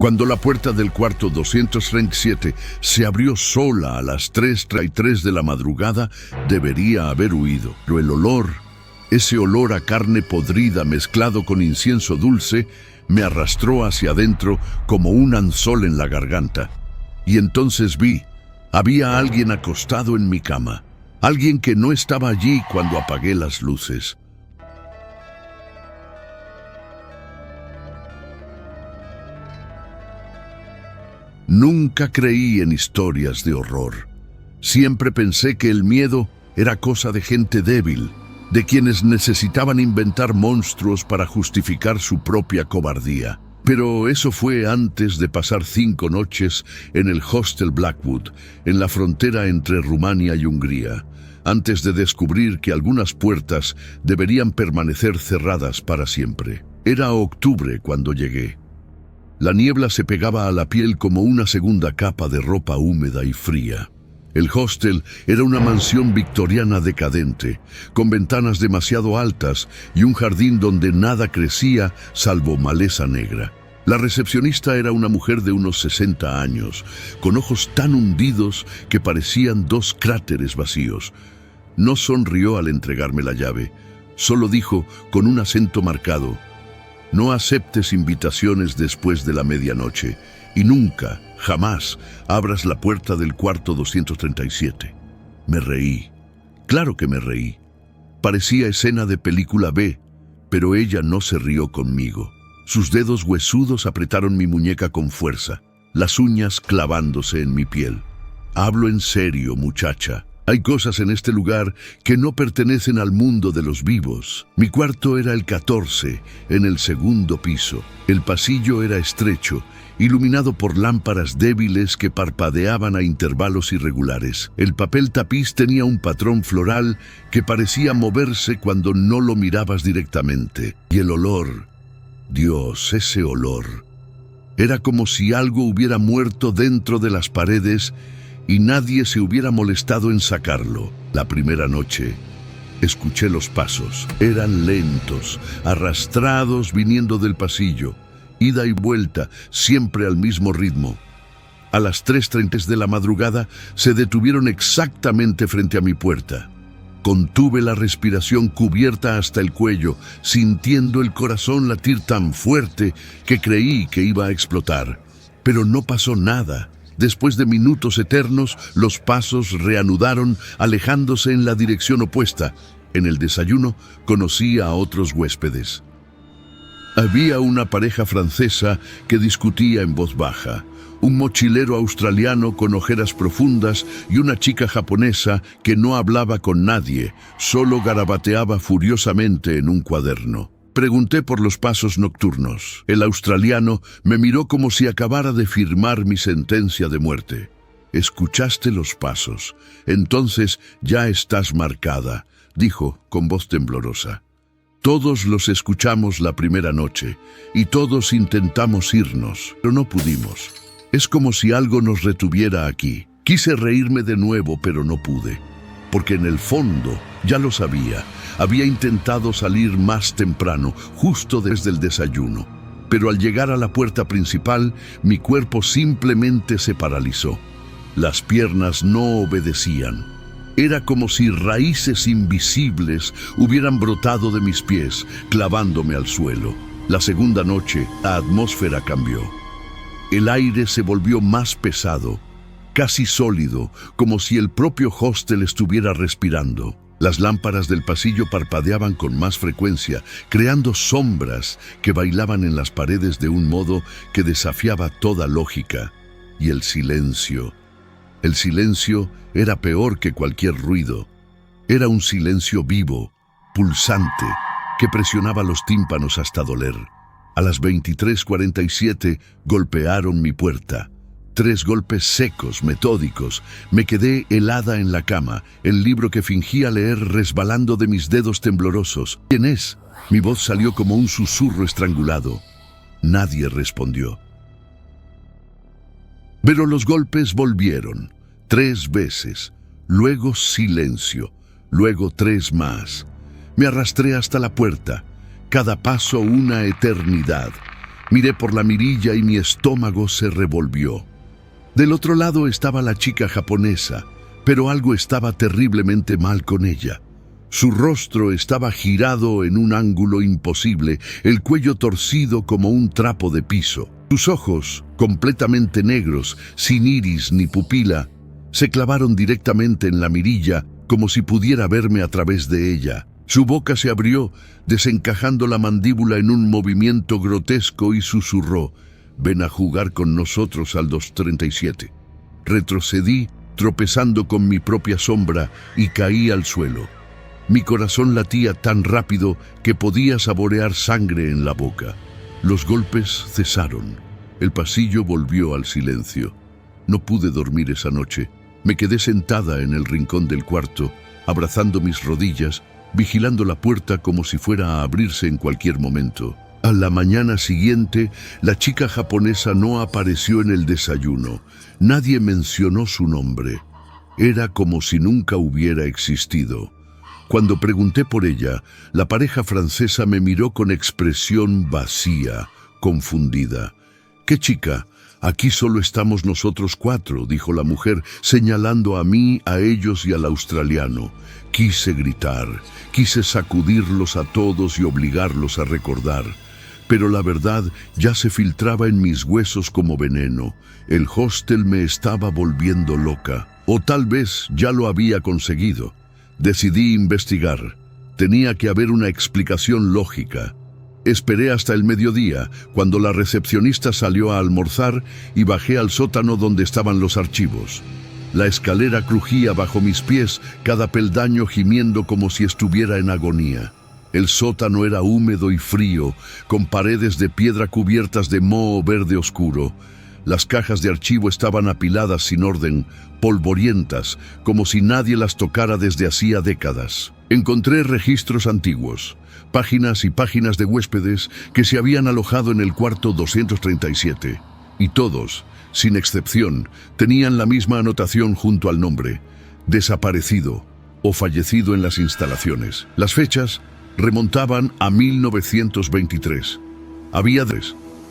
Cuando la puerta del cuarto 237 se abrió sola a las 3:33 de la madrugada, debería haber huido. Pero el olor, ese olor a carne podrida mezclado con incienso dulce, me arrastró hacia adentro como un anzol en la garganta. Y entonces vi, había alguien acostado en mi cama, alguien que no estaba allí cuando apagué las luces. Nunca creí en historias de horror. Siempre pensé que el miedo era cosa de gente débil, de quienes necesitaban inventar monstruos para justificar su propia cobardía. Pero eso fue antes de pasar 5 noches en el Hostel Blackwood, en la frontera entre Rumania y Hungría, antes de descubrir que algunas puertas deberían permanecer cerradas para siempre. Era octubre cuando llegué. La niebla se pegaba a la piel como una segunda capa de ropa húmeda y fría. El hostel era una mansión victoriana decadente, con ventanas demasiado altas y un jardín donde nada crecía salvo maleza negra. La recepcionista era una mujer de unos 60 años, con ojos tan hundidos que parecían 2 cráteres vacíos. No sonrió al entregarme la llave, solo dijo con un acento marcado: «No aceptes invitaciones después de la medianoche y nunca, jamás, abras la puerta del cuarto 237. Me reí. Claro que me reí. Parecía escena de película B, pero ella no se rió conmigo. Sus dedos huesudos apretaron mi muñeca con fuerza, las uñas clavándose en mi piel. «Hablo en serio, muchacha. Hay cosas en este lugar que no pertenecen al mundo de los vivos». Mi cuarto era el 14, en el segundo piso. El pasillo era estrecho, iluminado por lámparas débiles que parpadeaban a intervalos irregulares. El papel tapiz tenía un patrón floral que parecía moverse cuando no lo mirabas directamente. Y el olor, Dios, ese olor. Era como si algo hubiera muerto dentro de las paredes y nadie se hubiera molestado en sacarlo. La primera noche escuché los pasos. Eran lentos, arrastrados viniendo del pasillo, ida y vuelta, siempre al mismo ritmo. A las 3:30 de la madrugada se detuvieron exactamente frente a mi puerta. Contuve la respiración cubierta hasta el cuello, sintiendo el corazón latir tan fuerte que creí que iba a explotar. Pero no pasó nada. Después de minutos eternos, los pasos reanudaron, alejándose en la dirección opuesta. En el desayuno conocí a otros huéspedes. Había una pareja francesa que discutía en voz baja, un mochilero australiano con ojeras profundas y una chica japonesa que no hablaba con nadie, solo garabateaba furiosamente en un cuaderno. Pregunté por los pasos nocturnos. El australiano me miró como si acabara de firmar mi sentencia de muerte. «Escuchaste los pasos. Entonces ya estás marcada», dijo con voz temblorosa. «Todos los escuchamos la primera noche y todos intentamos irnos, pero no pudimos. Es como si algo nos retuviera aquí. Quise reírme de nuevo, pero no pude, porque en el fondo ya lo sabía. Había intentado salir más temprano, justo desde el desayuno, pero al llegar a la puerta principal, mi cuerpo simplemente se paralizó. Las piernas no obedecían. Era como si raíces invisibles hubieran brotado de mis pies, clavándome al suelo. La segunda noche, la atmósfera cambió. El aire se volvió más pesado, casi sólido, como si el propio hostel estuviera respirando. Las lámparas del pasillo parpadeaban con más frecuencia, creando sombras que bailaban en las paredes de un modo que desafiaba toda lógica. Y el silencio era peor que cualquier ruido. Era un silencio vivo, pulsante, que presionaba los tímpanos hasta doler. A las 23:47 golpearon mi puerta. 3 golpes secos, metódicos. Me quedé helada en la cama, el libro que fingía leer resbalando de mis dedos temblorosos. «¿Quién es?». Mi voz salió como un susurro estrangulado. Nadie respondió. Pero los golpes volvieron, 3 veces, luego silencio, luego 3 más. Me arrastré hasta la puerta, cada paso una eternidad. Miré por la mirilla y mi estómago se revolvió. Del otro lado estaba la chica japonesa, pero algo estaba terriblemente mal con ella. Su rostro estaba girado en un ángulo imposible, el cuello torcido como un trapo de piso. Sus ojos, completamente negros, sin iris ni pupila, se clavaron directamente en la mirilla como si pudiera verme a través de ella. Su boca se abrió, desencajando la mandíbula en un movimiento grotesco y susurró: «Ven a jugar con nosotros al 237». Retrocedí, tropezando con mi propia sombra, y caí al suelo. Mi corazón latía tan rápido que podía saborear sangre en la boca. Los golpes cesaron. El pasillo volvió al silencio. No pude dormir esa noche. Me quedé sentada en el rincón del cuarto, abrazando mis rodillas, vigilando la puerta como si fuera a abrirse en cualquier momento. A la mañana siguiente, la chica japonesa no apareció en el desayuno. Nadie mencionó su nombre. Era como si nunca hubiera existido. Cuando pregunté por ella, la pareja francesa me miró con expresión vacía, confundida. «¿Qué chica? Aquí solo estamos nosotros 4», dijo la mujer, señalando a mí, a ellos y al australiano. Quise gritar, quise sacudirlos a todos y obligarlos a recordar. Pero la verdad ya se filtraba en mis huesos como veneno. El hostel me estaba volviendo loca. O tal vez ya lo había conseguido. Decidí investigar. Tenía que haber una explicación lógica. Esperé hasta el mediodía, cuando la recepcionista salió a almorzar, y bajé al sótano donde estaban los archivos. La escalera crujía bajo mis pies, cada peldaño gimiendo como si estuviera en agonía. El sótano era húmedo y frío, con paredes de piedra cubiertas de moho verde oscuro. Las cajas de archivo estaban apiladas sin orden, polvorientas, como si nadie las tocara desde hacía décadas. Encontré registros antiguos, páginas y páginas de huéspedes que se habían alojado en el cuarto 237, y todos, sin excepción, tenían la misma anotación junto al nombre: desaparecido o fallecido en las instalaciones. Las fechas remontaban a 1923. Había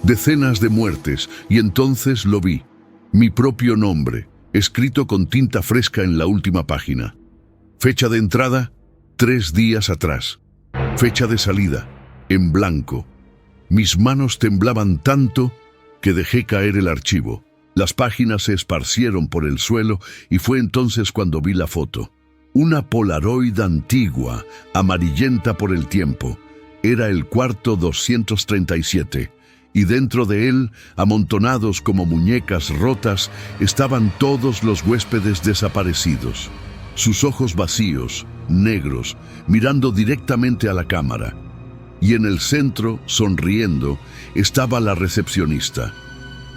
decenas de muertes, y entonces lo vi. Mi propio nombre, escrito con tinta fresca en la última página. Fecha de entrada: 3 días atrás. Fecha de salida: en blanco. Mis manos temblaban tanto que dejé caer el archivo. Las páginas se esparcieron por el suelo y fue entonces cuando vi la foto. Una Polaroid antigua, amarillenta por el tiempo. Era el cuarto 237, y dentro de él, amontonados como muñecas rotas, estaban todos los huéspedes desaparecidos. Sus ojos vacíos, negros, mirando directamente a la cámara. Y en el centro, sonriendo, estaba la recepcionista.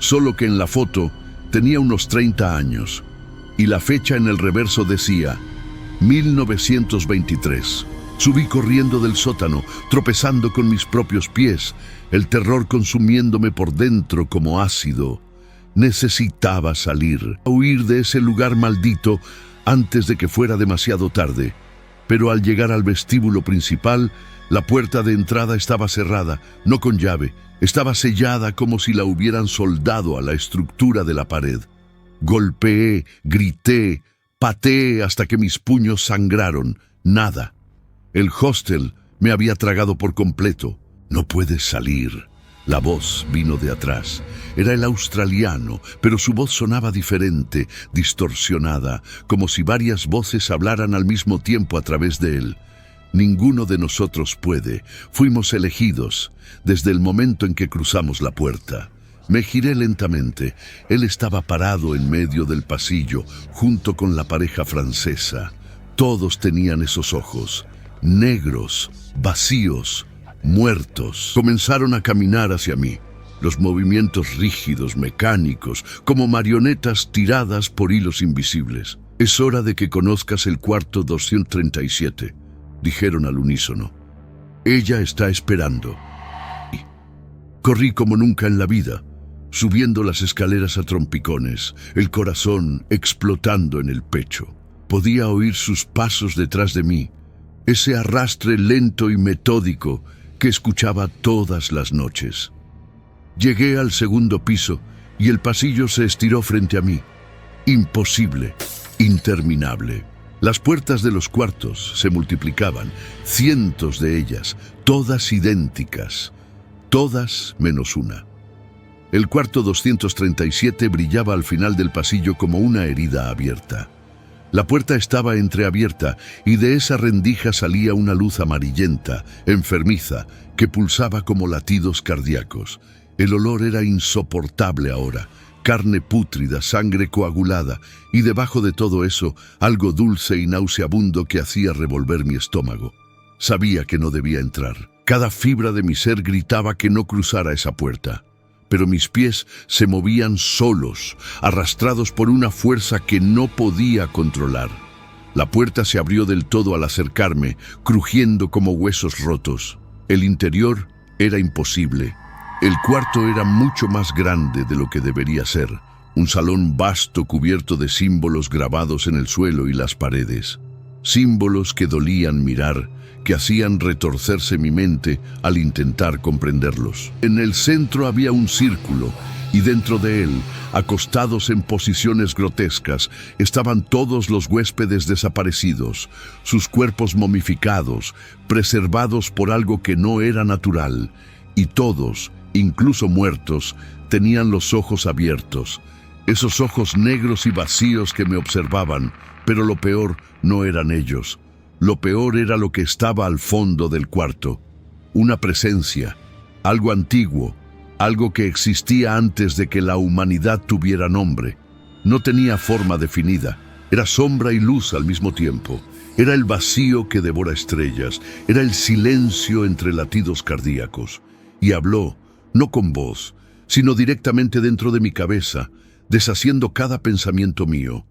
Solo que en la foto tenía unos 30 años, y la fecha en el reverso decía 1923. Subí corriendo del sótano, tropezando con mis propios pies, el terror consumiéndome por dentro como ácido. Necesitaba salir, huir de ese lugar maldito antes de que fuera demasiado tarde. Pero al llegar al vestíbulo principal, la puerta de entrada estaba cerrada, no con llave, estaba sellada como si la hubieran soldado a la estructura de la pared. Golpeé, grité, pateé hasta que mis puños sangraron. Nada. El hostel me había tragado por completo. «No puedes salir». La voz vino de atrás. Era el australiano, pero su voz sonaba diferente, distorsionada, como si varias voces hablaran al mismo tiempo a través de él. «Ninguno de nosotros puede. Fuimos elegidos desde el momento en que cruzamos la puerta». Me giré lentamente. Él estaba parado en medio del pasillo, junto con la pareja francesa. Todos tenían esos ojos, negros, vacíos, muertos. Comenzaron a caminar hacia mí. Los movimientos rígidos, mecánicos, como marionetas tiradas por hilos invisibles. «Es hora de que conozcas el cuarto 237», dijeron al unísono. «Ella está esperando». Corrí como nunca en la vida, subiendo las escaleras a trompicones, el corazón explotando en el pecho. Podía oír sus pasos detrás de mí, ese arrastre lento y metódico que escuchaba todas las noches. Llegué al segundo piso y el pasillo se estiró frente a mí. Imposible, interminable. Las puertas de los cuartos se multiplicaban, cientos de ellas, todas idénticas, todas menos una. El cuarto 237 brillaba al final del pasillo como una herida abierta. La puerta estaba entreabierta y de esa rendija salía una luz amarillenta, enfermiza, que pulsaba como latidos cardíacos. El olor era insoportable ahora. Carne pútrida, sangre coagulada, y debajo de todo eso, algo dulce y nauseabundo que hacía revolver mi estómago. Sabía que no debía entrar. Cada fibra de mi ser gritaba que no cruzara esa puerta. Pero mis pies se movían solos, arrastrados por una fuerza que no podía controlar. La puerta se abrió del todo al acercarme, crujiendo como huesos rotos. El interior era imposible. El cuarto era mucho más grande de lo que debería ser. Un salón vasto cubierto de símbolos grabados en el suelo y las paredes. Símbolos que dolían mirar, que hacían retorcerse mi mente al intentar comprenderlos. En el centro había un círculo, y dentro de él, acostados en posiciones grotescas, estaban todos los huéspedes desaparecidos, sus cuerpos momificados, preservados por algo que no era natural, y todos, incluso muertos, tenían los ojos abiertos, esos ojos negros y vacíos que me observaban, pero lo peor no eran ellos. Lo peor era lo que estaba al fondo del cuarto. Una presencia, algo antiguo, algo que existía antes de que la humanidad tuviera nombre. No tenía forma definida, era sombra y luz al mismo tiempo. Era el vacío que devora estrellas, era el silencio entre latidos cardíacos. Y habló, no con voz, sino directamente dentro de mi cabeza, deshaciendo cada pensamiento mío.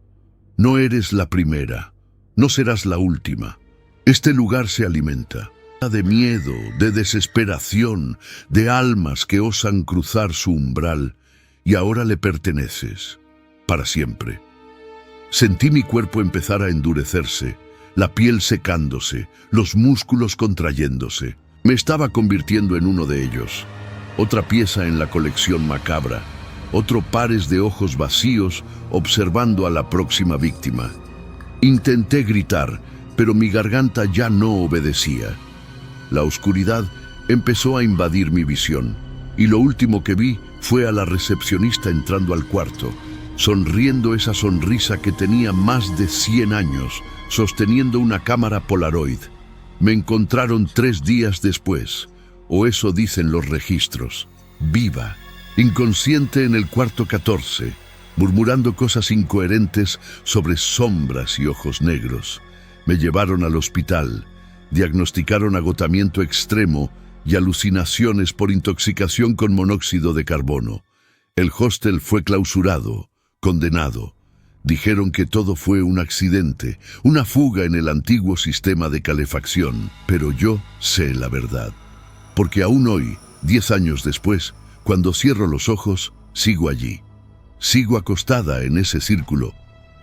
No eres la primera, no serás la última. Este lugar se alimenta de miedo, de desesperación, de almas que osan cruzar su umbral, y ahora le perteneces, para siempre. Sentí mi cuerpo empezar a endurecerse, la piel secándose, los músculos contrayéndose. Me estaba convirtiendo en uno de ellos. Otra pieza en la colección macabra, otro pares de ojos vacíos observando a la próxima víctima. Intenté gritar, pero mi garganta ya no obedecía. La oscuridad empezó a invadir mi visión, y lo último que vi fue a la recepcionista entrando al cuarto, sonriendo esa sonrisa que tenía más de 100 años, sosteniendo una cámara Polaroid. Me encontraron 3 días después, o eso dicen los registros, viva, inconsciente en el cuarto 14, murmurando cosas incoherentes sobre sombras y ojos negros. Me llevaron al hospital, diagnosticaron agotamiento extremo y alucinaciones por intoxicación con monóxido de carbono. El hostel fue clausurado, condenado. Dijeron que todo fue un accidente, una fuga en el antiguo sistema de calefacción, pero yo sé la verdad. Porque aún hoy, 10 años después, cuando cierro los ojos, sigo allí. Sigo acostada en ese círculo,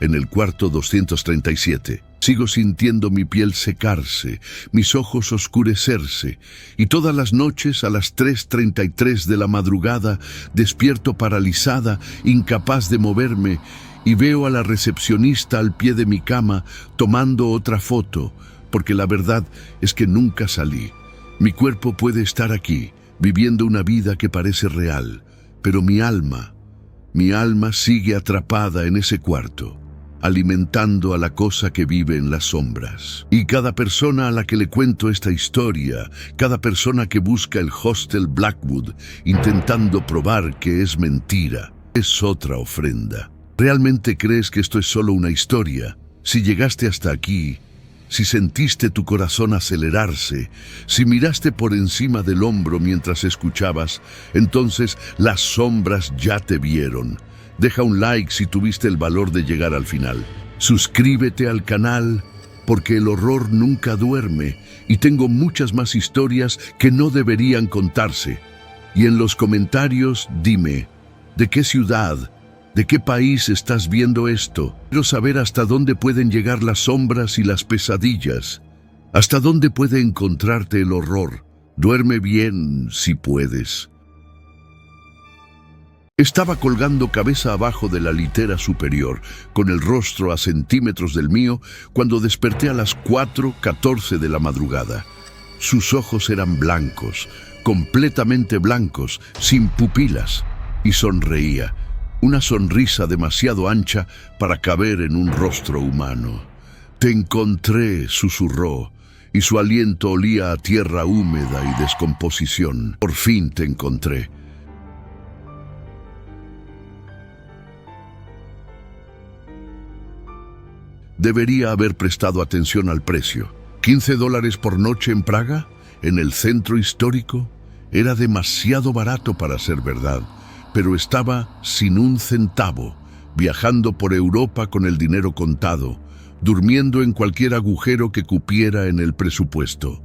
en el cuarto 237. Sigo sintiendo mi piel secarse, mis ojos oscurecerse, y todas las noches a las 3:33 de la madrugada despierto paralizada, incapaz de moverme, y veo a la recepcionista al pie de mi cama tomando otra foto, porque la verdad es que nunca salí. Mi cuerpo puede estar aquí, viviendo una vida que parece real, pero mi alma sigue atrapada en ese cuarto, alimentando a la cosa que vive en las sombras. Y cada persona a la que le cuento esta historia, cada persona que busca el hostel Blackwood, intentando probar que es mentira, es otra ofrenda. ¿Realmente crees que esto es solo una historia? Si llegaste hasta aquí, si sentiste tu corazón acelerarse, si miraste por encima del hombro mientras escuchabas, entonces las sombras ya te vieron. Deja un like si tuviste el valor de llegar al final. Suscríbete al canal, porque el horror nunca duerme y tengo muchas más historias que no deberían contarse. Y en los comentarios dime, ¿de qué ciudad, de qué país estás viendo esto? Quiero saber hasta dónde pueden llegar las sombras y las pesadillas. Hasta dónde puede encontrarte el horror. Duerme bien si puedes. Estaba colgando cabeza abajo de la litera superior, con el rostro a centímetros del mío, cuando desperté a las 4:14 de la madrugada. Sus ojos eran blancos, completamente blancos, sin pupilas, y sonreía, una sonrisa demasiado ancha para caber en un rostro humano. «Te encontré», susurró, y su aliento olía a tierra húmeda y descomposición. «Por fin te encontré». Debería haber prestado atención al precio. $15 por noche en Praga, en el centro histórico. Era demasiado barato para ser verdad, pero estaba sin un centavo, viajando por Europa con el dinero contado, durmiendo en cualquier agujero que cupiera en el presupuesto.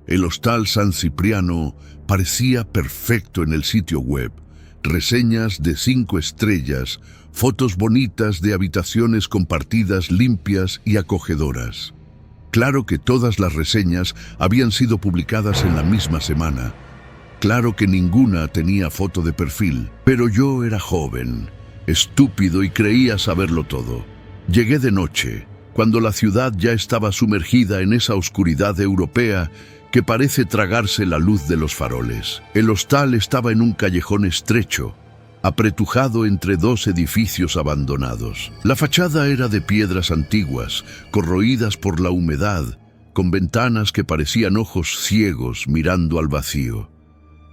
El hostal San Cipriano parecía perfecto en el sitio web. Reseñas de 5 estrellas, fotos bonitas de habitaciones compartidas limpias y acogedoras. Claro que todas las reseñas habían sido publicadas en la misma semana. Claro que ninguna tenía foto de perfil, pero yo era joven, estúpido y creía saberlo todo. Llegué de noche, cuando la ciudad ya estaba sumergida en esa oscuridad europea que parece tragarse la luz de los faroles. El hostal estaba en un callejón estrecho, apretujado entre 2 edificios abandonados. La fachada era de piedras antiguas, corroídas por la humedad, con ventanas que parecían ojos ciegos mirando al vacío.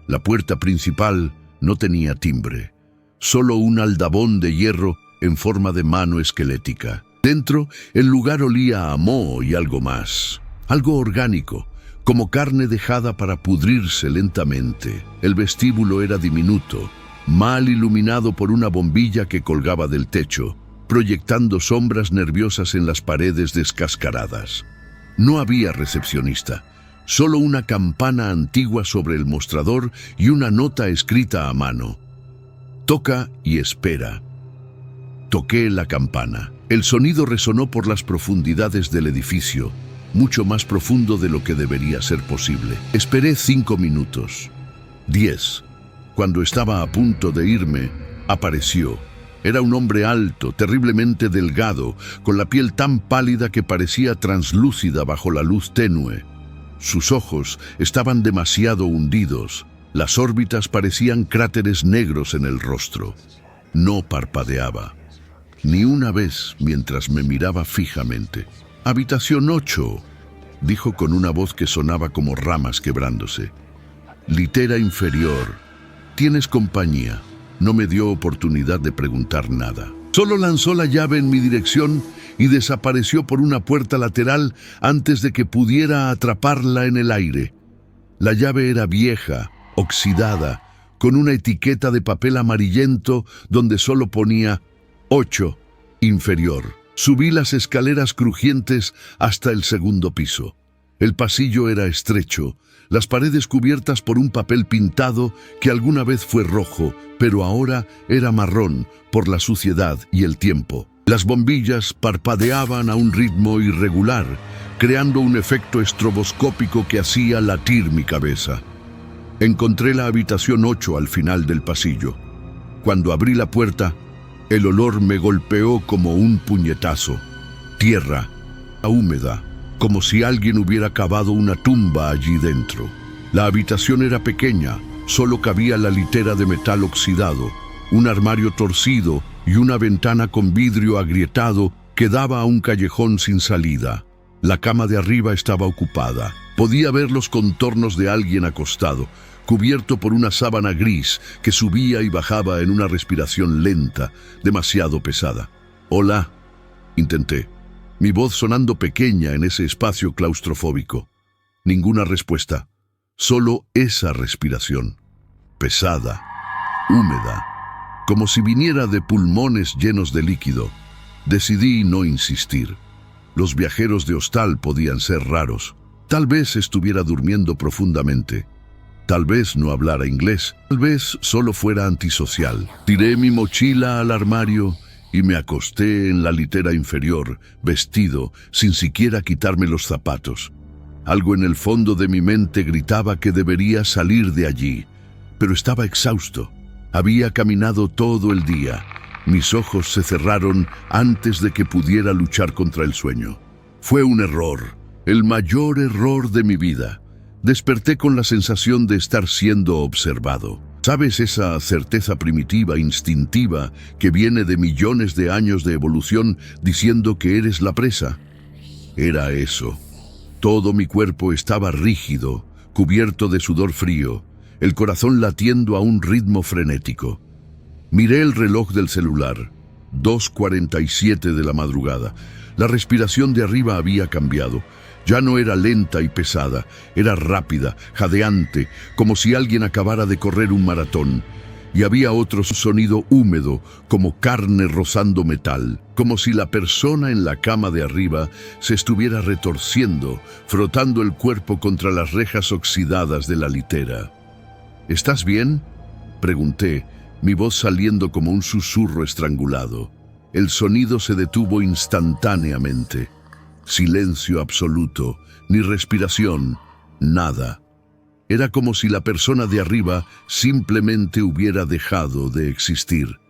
La puerta principal no tenía timbre, solo un aldabón de hierro en forma de mano esquelética. Dentro, el lugar olía a moho y algo más, algo orgánico, como carne dejada para pudrirse lentamente. El vestíbulo era diminuto, mal iluminado por una bombilla que colgaba del techo, proyectando sombras nerviosas en las paredes descascaradas. No había recepcionista, solo una campana antigua sobre el mostrador y una nota escrita a mano. «Toca y espera». Toqué la campana. El sonido resonó por las profundidades del edificio, mucho más profundo de lo que debería ser posible. Esperé 5 minutos. 10. Cuando estaba a punto de irme, apareció. Era un hombre alto, terriblemente delgado, con la piel tan pálida que parecía translúcida bajo la luz tenue. Sus ojos estaban demasiado hundidos. Las órbitas parecían cráteres negros en el rostro. No parpadeaba, ni una vez mientras me miraba fijamente. «Habitación 8», dijo con una voz que sonaba como ramas quebrándose. «Litera inferior. ¿Tienes compañía?» No me dio oportunidad de preguntar nada. Solo lanzó la llave en mi dirección y desapareció por una puerta lateral antes de que pudiera atraparla en el aire. La llave era vieja, oxidada, con una etiqueta de papel amarillento donde solo ponía 8, inferior. Subí las escaleras crujientes hasta el 2.º piso. El pasillo era estrecho, las paredes cubiertas por un papel pintado que alguna vez fue rojo, pero ahora era marrón por la suciedad y el tiempo. Las bombillas parpadeaban a un ritmo irregular, creando un efecto estroboscópico que hacía latir mi cabeza. Encontré la habitación 8 al final del pasillo. Cuando abrí la puerta, el olor me golpeó como un puñetazo. Tierra, húmeda, como si alguien hubiera cavado una tumba allí dentro. La habitación era pequeña, solo cabía la litera de metal oxidado, un armario torcido y una ventana con vidrio agrietado que daba a un callejón sin salida. La cama de arriba estaba ocupada. Podía ver los contornos de alguien acostado, cubierto por una sábana gris que subía y bajaba en una respiración lenta, demasiado pesada. «Hola», intenté, mi voz sonando pequeña en ese espacio claustrofóbico. Ninguna respuesta, solo esa respiración, pesada, húmeda, como si viniera de pulmones llenos de líquido. Decidí no insistir. Los viajeros de hostal podían ser raros. Tal vez estuviera durmiendo profundamente. Tal vez no hablara inglés, tal vez solo fuera antisocial. Tiré mi mochila al armario y me acosté en la litera inferior, vestido, sin siquiera quitarme los zapatos. Algo en el fondo de mi mente gritaba que debería salir de allí, pero estaba exhausto. Había caminado todo el día. Mis ojos se cerraron antes de que pudiera luchar contra el sueño. Fue un error, el mayor error de mi vida. Desperté con la sensación de estar siendo observado. ¿Sabes esa certeza primitiva, instintiva, que viene de millones de años de evolución diciendo que eres la presa? Era eso. Todo mi cuerpo estaba rígido, cubierto de sudor frío, el corazón latiendo a un ritmo frenético. Miré el reloj del celular, 2:47 de la madrugada. La respiración de arriba había cambiado. Ya no era lenta y pesada, era rápida, jadeante, como si alguien acabara de correr un maratón. Y había otro sonido húmedo, como carne rozando metal, como si la persona en la cama de arriba se estuviera retorciendo, frotando el cuerpo contra las rejas oxidadas de la litera. ¿Estás bien?, pregunté, mi voz saliendo como un susurro estrangulado. El sonido se detuvo instantáneamente. Silencio absoluto, ni respiración, nada. Era como si la persona de arriba simplemente hubiera dejado de existir.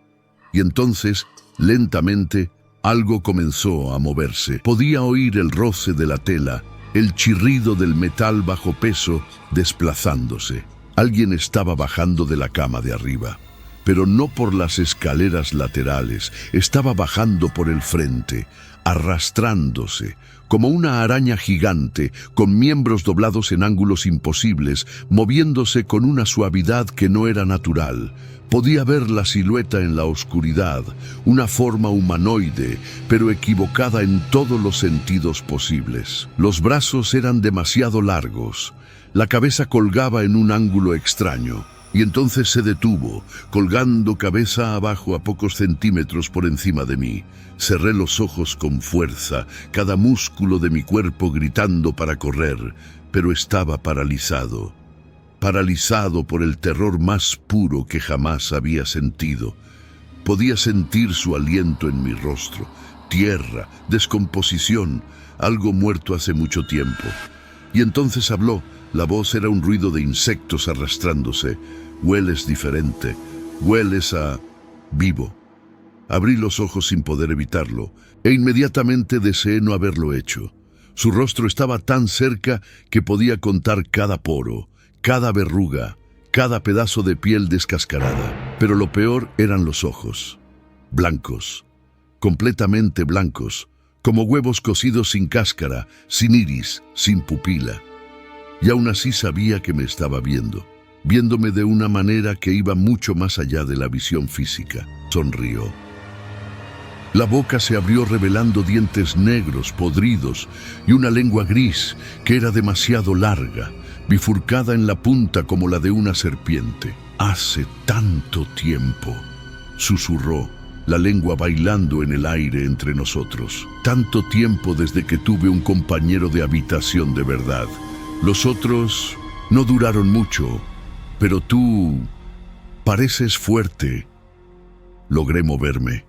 Y entonces, lentamente, algo comenzó a moverse. Podía oír el roce de la tela, el chirrido del metal bajo peso desplazándose. Alguien estaba bajando de la cama de arriba, pero no por las escaleras laterales, estaba bajando por el frente, arrastrándose, como una araña gigante, con miembros doblados en ángulos imposibles, moviéndose con una suavidad que no era natural. Podía ver la silueta en la oscuridad, una forma humanoide, pero equivocada en todos los sentidos posibles. Los brazos eran demasiado largos, la cabeza colgaba en un ángulo extraño. Y entonces se detuvo, colgando cabeza abajo a pocos centímetros por encima de mí. Cerré los ojos con fuerza, cada músculo de mi cuerpo gritando para correr, pero estaba paralizado. Paralizado por el terror más puro que jamás había sentido. Podía sentir su aliento en mi rostro, tierra, descomposición, algo muerto hace mucho tiempo. Y entonces habló. La voz era un ruido de insectos arrastrándose. Hueles diferente, hueles a vivo. Abrí los ojos sin poder evitarlo, e inmediatamente deseé no haberlo hecho. Su rostro estaba tan cerca que podía contar cada poro, cada verruga, cada pedazo de piel descascarada. Pero lo peor eran los ojos. Blancos, completamente blancos, como huevos cocidos sin cáscara, sin iris, sin pupila. Y aún así sabía que me estaba viéndome de una manera que iba mucho más allá de la visión física. Sonrió. La boca se abrió revelando dientes negros, podridos, y una lengua gris que era demasiado larga, bifurcada en la punta como la de una serpiente. «Hace tanto tiempo», susurró, la lengua bailando en el aire entre nosotros. «Tanto tiempo desde que tuve un compañero de habitación de verdad. Los otros no duraron mucho, pero tú pareces fuerte». Logré moverme.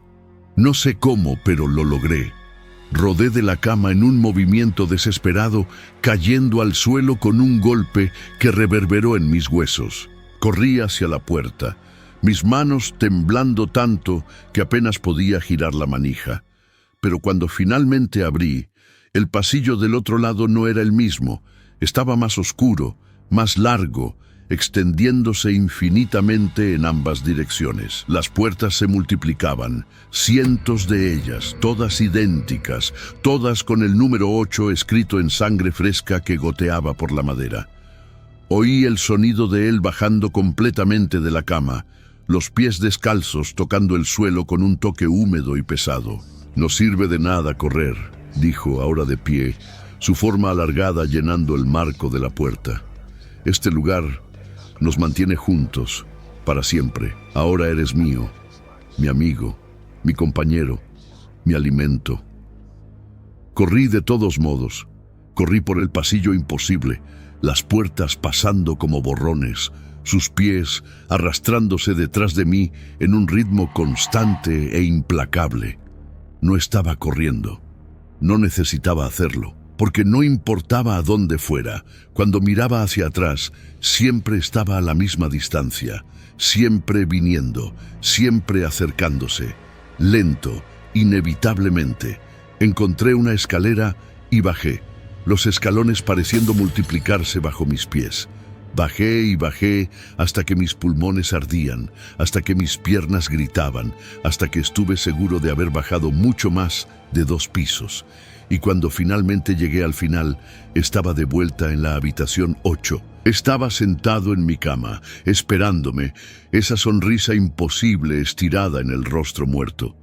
No sé cómo, pero lo logré. Rodé de la cama en un movimiento desesperado, cayendo al suelo con un golpe que reverberó en mis huesos. Corrí hacia la puerta, mis manos temblando tanto que apenas podía girar la manija. Pero cuando finalmente abrí, el pasillo del otro lado no era el mismo. Estaba más oscuro, más largo, extendiéndose infinitamente en ambas direcciones. Las puertas se multiplicaban, cientos de ellas, todas idénticas, todas con el número 8 escrito en sangre fresca que goteaba por la madera. Oí el sonido de él bajando completamente de la cama, los pies descalzos tocando el suelo con un toque húmedo y pesado. «No sirve de nada correr», dijo, ahora de pie, su forma alargada llenando el marco de la puerta. «Este lugar nos mantiene juntos, para siempre. Ahora eres mío, mi amigo, mi compañero, mi alimento». Corrí de todos modos. Corrí por el pasillo imposible, las puertas pasando como borrones, sus pies arrastrándose detrás de mí en un ritmo constante e implacable. No estaba corriendo. No necesitaba hacerlo. porque no importaba a dónde fuera, cuando miraba hacia atrás, siempre estaba a la misma distancia, siempre viniendo, siempre acercándose, lento, inevitablemente. Encontré una escalera y bajé, los escalones pareciendo multiplicarse bajo mis pies. Bajé y bajé hasta que mis pulmones ardían, hasta que mis piernas gritaban, hasta que estuve seguro de haber bajado mucho más de 2 pisos. Y cuando finalmente llegué al final, estaba de vuelta en la habitación 8. Estaba sentado en mi cama, esperándome, esa sonrisa imposible estirada en el rostro muerto.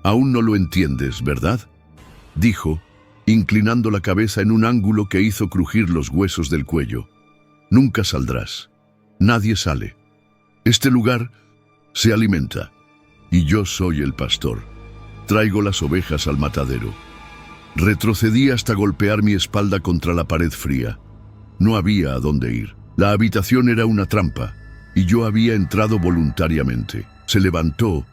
«Aún no lo entiendes, ¿verdad?», dijo, inclinando la cabeza en un ángulo que hizo crujir los huesos del cuello. «Nunca saldrás. Nadie sale. Este lugar se alimenta, y yo soy el pastor. Traigo las ovejas al matadero». Retrocedí hasta golpear mi espalda contra la pared fría. No había a dónde ir. La habitación era una trampa, y yo había entrado voluntariamente. Se levantó,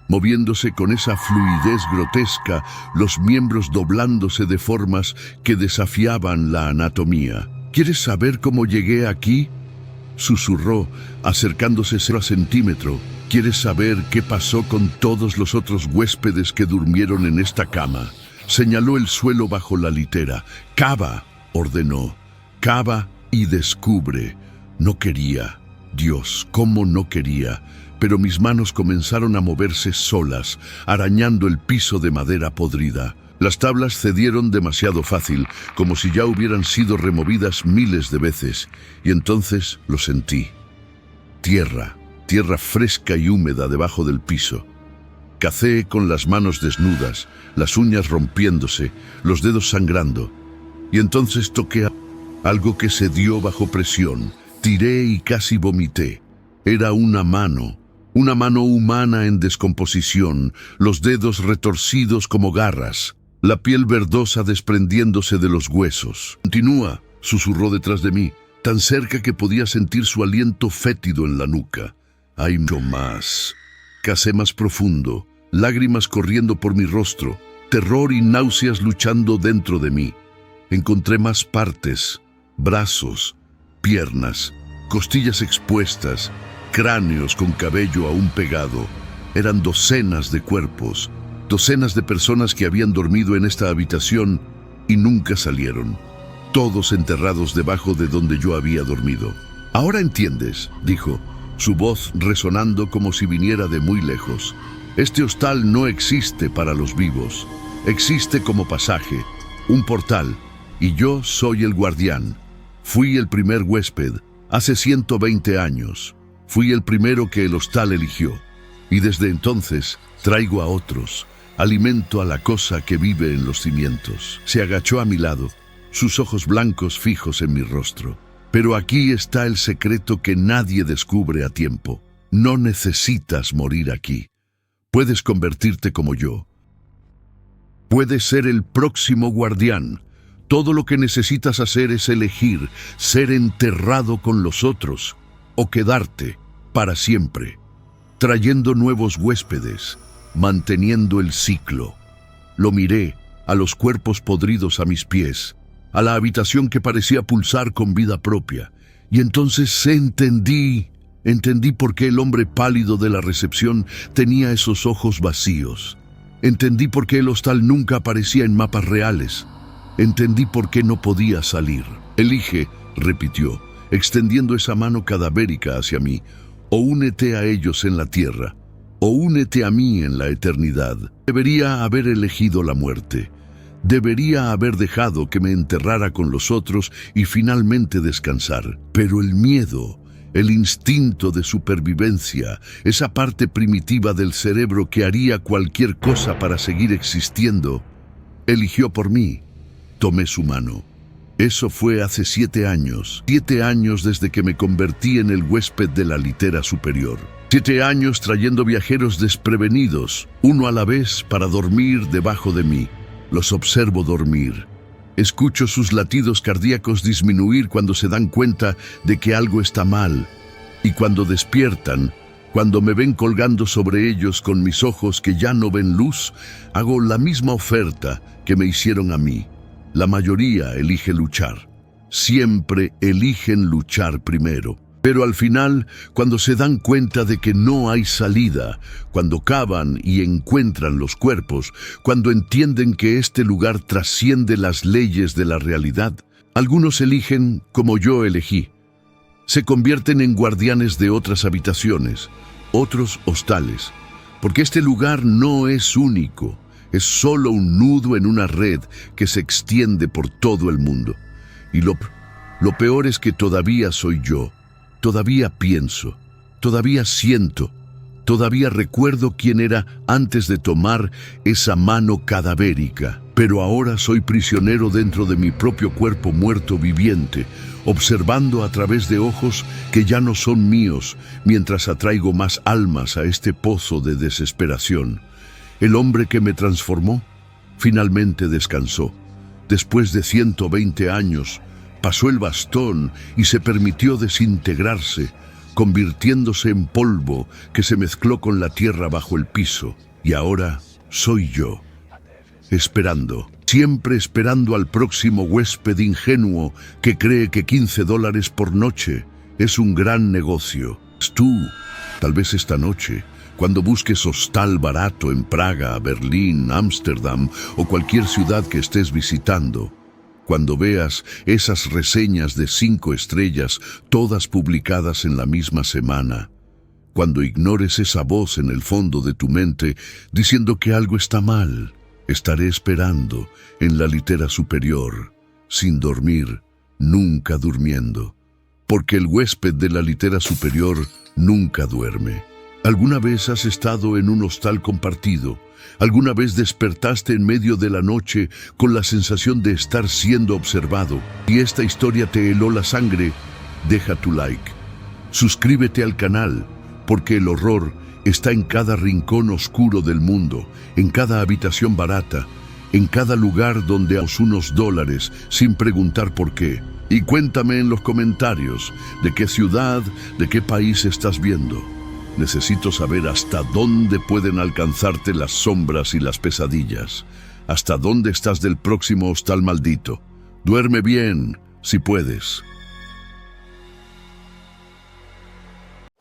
moviéndose con esa fluidez grotesca, los miembros doblándose de formas que desafiaban la anatomía. «¿Quieres saber cómo llegué aquí?», susurró, acercándose centímetro. «¿Quieres saber qué pasó con todos los otros huéspedes que durmieron en esta cama?». Señaló el suelo bajo la litera. «Cava», ordenó. «Cava y descubre». No quería. Dios, cómo no quería. Pero mis manos comenzaron a moverse solas, arañando el piso de madera podrida. Las tablas cedieron demasiado fácil, como si ya hubieran sido removidas miles de veces, y entonces lo sentí. Tierra fresca y húmeda debajo del piso. Cacé con las manos desnudas, las uñas rompiéndose, los dedos sangrando, y entonces toqué algo que cedió bajo presión. Tiré y casi vomité. Era una mano humana en descomposición, los dedos retorcidos como garras, la piel verdosa desprendiéndose de los huesos. «Continúa», susurró detrás de mí, tan cerca que podía sentir su aliento fétido en la nuca. «Hay mucho más». Cacé más profundo, lágrimas corriendo por mi rostro, terror y náuseas luchando dentro de mí. Encontré más partes, brazos, piernas, costillas expuestas, cráneos con cabello aún pegado. Eran docenas de cuerpos, docenas de personas que habían dormido en esta habitación y nunca salieron, todos enterrados debajo de donde yo había dormido. «Ahora entiendes», dijo, su voz resonando como si viniera de muy lejos. «Este hostal no existe para los vivos. Existe como pasaje, un portal, y yo soy el guardián. Fui el primer huésped, hace 120 años. Fui el primero que el hostal eligió, y desde entonces traigo a otros. Alimento a la cosa que vive en los cimientos». Se agachó a mi lado, sus ojos blancos fijos en mi rostro. «Pero aquí está el secreto que nadie descubre a tiempo. No necesitas morir aquí. Puedes convertirte como yo. Puedes ser el próximo guardián. Todo lo que necesitas hacer es elegir ser enterrado con los otros o quedarte para siempre, trayendo nuevos huéspedes, manteniendo el ciclo». Lo miré, a los cuerpos podridos a mis pies, a la habitación que parecía pulsar con vida propia, y entonces entendí por qué el hombre pálido de la recepción tenía esos ojos vacíos. Entendí por qué el hostal nunca aparecía en mapas reales. Entendí por qué no podía salir. «Elige», repitió, extendiendo esa mano cadavérica hacia mí, «o únete a ellos en la tierra, o únete a mí en la eternidad». Debería haber elegido la muerte. Debería haber dejado que me enterrara con los otros y finalmente descansar. Pero el miedo, el instinto de supervivencia, esa parte primitiva del cerebro que haría cualquier cosa para seguir existiendo, eligió por mí. Tomé su mano. Eso fue hace 7 años. 7 años desde que me convertí en el huésped de la litera superior. 7 años trayendo viajeros desprevenidos, uno a la vez, para dormir debajo de mí. Los observo dormir. Escucho sus latidos cardíacos disminuir cuando se dan cuenta de que algo está mal. Y cuando despiertan, cuando me ven colgando sobre ellos con mis ojos que ya no ven luz, hago la misma oferta que me hicieron a mí. La mayoría elige luchar. Siempre eligen luchar primero. Pero al final, cuando se dan cuenta de que no hay salida, cuando cavan y encuentran los cuerpos, cuando entienden que este lugar trasciende las leyes de la realidad, algunos eligen como yo elegí. Se convierten en guardianes de otras habitaciones, otros hostales, porque este lugar no es único, es solo un nudo en una red que se extiende por todo el mundo. Y lo peor es que todavía soy yo, todavía pienso, todavía siento, todavía recuerdo quién era antes de tomar esa mano cadavérica. Pero ahora soy prisionero dentro de mi propio cuerpo muerto viviente, observando a través de ojos que ya no son míos, mientras atraigo más almas a este pozo de desesperación. El hombre que me transformó finalmente descansó. Después de 120 años, pasó el bastón y se permitió desintegrarse, convirtiéndose en polvo que se mezcló con la tierra bajo el piso. Y ahora soy yo. Esperando, siempre esperando al próximo huésped ingenuo que cree que $15 por noche es un gran negocio. Tú, tal vez esta noche, cuando busques hostal barato en Praga, Berlín, Ámsterdam o cualquier ciudad que estés visitando, cuando veas esas reseñas de 5 estrellas, todas publicadas en la misma semana, cuando ignores esa voz en el fondo de tu mente diciendo que algo está mal, estaré esperando en la litera superior, sin dormir, nunca durmiendo, porque el huésped de la litera superior nunca duerme. ¿Alguna vez has estado en un hostal compartido? ¿Alguna vez despertaste en medio de la noche con la sensación de estar siendo observado? Si esta historia te heló la sangre, deja tu like. Suscríbete al canal, porque el horror está en cada rincón oscuro del mundo, en cada habitación barata, en cada lugar donde das unos dólares sin preguntar por qué. Y cuéntame en los comentarios de qué ciudad, de qué país estás viendo. Necesito saber hasta dónde pueden alcanzarte las sombras y las pesadillas. Hasta dónde estás del próximo hostal maldito. Duerme bien, si puedes.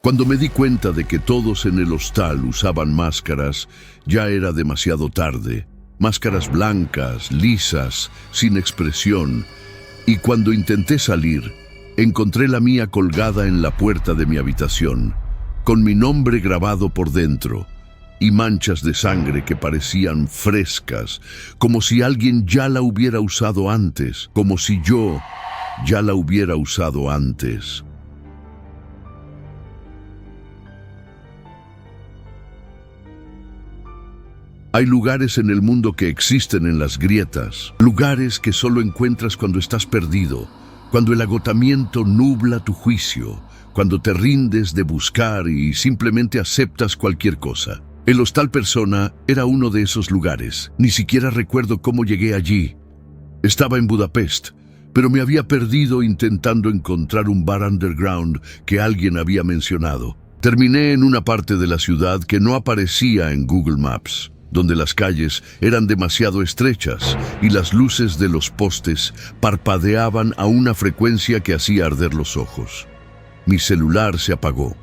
Cuando me di cuenta de que todos en el hostal usaban máscaras, ya era demasiado tarde. Máscaras blancas, lisas, sin expresión. Y cuando intenté salir, encontré la mía colgada en la puerta de mi habitación, con mi nombre grabado por dentro, y manchas de sangre que parecían frescas, como si alguien ya la hubiera usado antes, como si yo ya la hubiera usado antes. Hay lugares en el mundo que existen en las grietas, lugares que solo encuentras cuando estás perdido, cuando el agotamiento nubla tu juicio, cuando te rindes de buscar y simplemente aceptas cualquier cosa. El hostal Persona era uno de esos lugares. Ni siquiera recuerdo cómo llegué allí. Estaba en Budapest, pero me había perdido intentando encontrar un bar underground que alguien había mencionado. Terminé en una parte de la ciudad que no aparecía en Google Maps, donde las calles eran demasiado estrechas y las luces de los postes parpadeaban a una frecuencia que hacía arder los ojos. Mi celular se apagó,